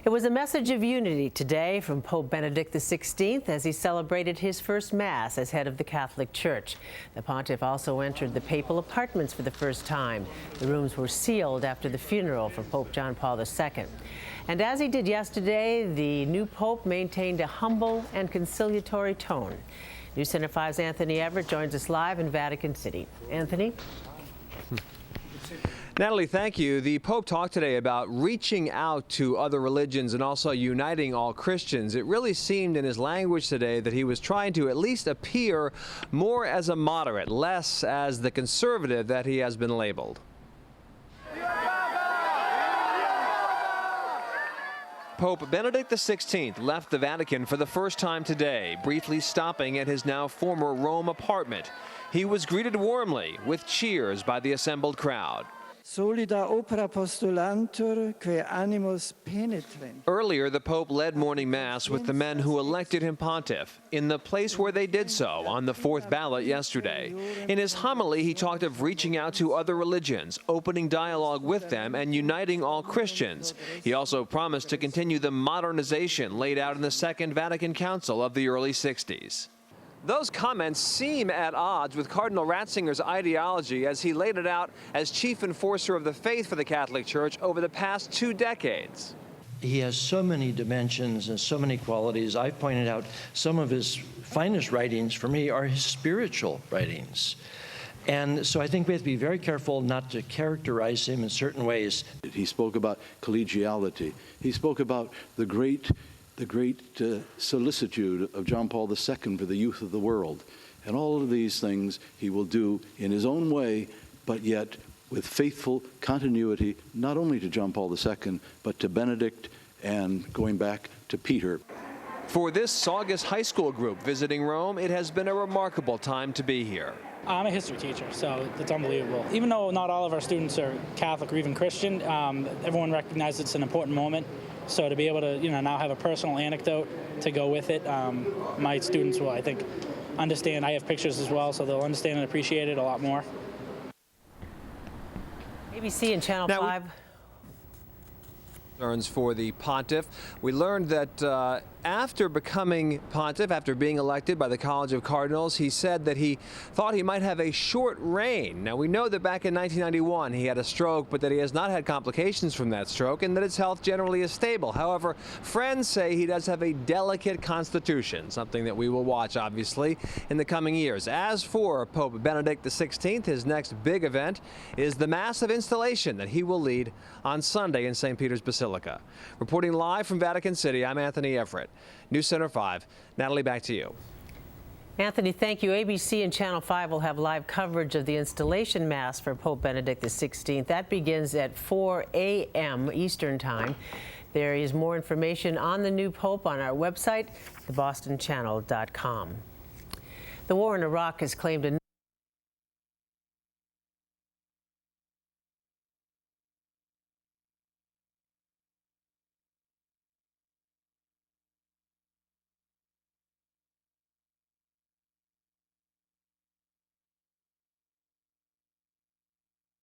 It was a message of unity today from Pope Benedict XVI as he celebrated his first Mass as head of the Catholic Church. The pontiff also entered the papal apartments for the first time. The rooms were sealed after the funeral for Pope John Paul II. And as he did yesterday, the new pope maintained a humble and conciliatory tone. News Center 5's Anthony Everett joins us live in Vatican City. Anthony? Natalie, thank you. The Pope talked today about reaching out to other religions and also uniting all Christians. It really seemed in his language today that he was trying to at least appear more as a moderate, less as the conservative that he has been labeled. Pope Benedict XVI left the Vatican for the first time today, briefly stopping at his now former Rome apartment. He was greeted warmly with cheers by the assembled crowd. Solida opera postulantur quae animus penetrent. Earlier, the Pope led morning Mass with the men who elected him pontiff in the place where they did so on the fourth ballot yesterday. In his homily, he talked of reaching out to other religions, opening dialogue with them, and uniting all Christians. He also promised to continue the modernization laid out in the Second Vatican Council of the early 60s. Those comments seem at odds with Cardinal Ratzinger's ideology as he laid it out as chief enforcer of the faith for the Catholic Church over the past 2 decades. He has so many dimensions and so many qualities. I've pointed out some of his finest writings for me are his spiritual writings. And so I think we have to be very careful not to characterize him in certain ways. He spoke about collegiality. He spoke about the great solicitude of John Paul II for the youth of the world. And all of these things he will do in his own way, but yet with faithful continuity, not only to John Paul II, but to Benedict and going back to Peter. For this Saugus High School group visiting Rome, it has been a remarkable time to be here. I'm a history teacher, so it's unbelievable. Even though not all of our students are Catholic or even Christian, everyone recognizes it's an important moment. So to be able to, now have a personal anecdote to go with it, my students will, I think, understand. I have pictures as well, so they'll understand and appreciate it a lot more. ABC and Channel 5. Concerns for the pontiff. We learned that after becoming pontiff, after being elected by the College of Cardinals, he said that he thought he might have a short reign. Now, we know that back in 1991 he had a stroke, but that he has not had complications from that stroke and that his health generally is stable. However, friends say he does have a delicate constitution, something that we will watch, obviously, in the coming years. As for Pope Benedict XVI, his next big event is the massive installation that he will lead on Sunday in St. Peter's Basilica. Reporting live from Vatican City, I'm Anthony Everett. News Center 5. Natalie, back to you. Anthony, thank you. ABC and Channel 5 will have live coverage of the installation Mass for Pope Benedict XVI. That begins at 4 a.m. Eastern Time. There is more information on the new Pope on our website, thebostonchannel.com. The war in Iraq has claimed a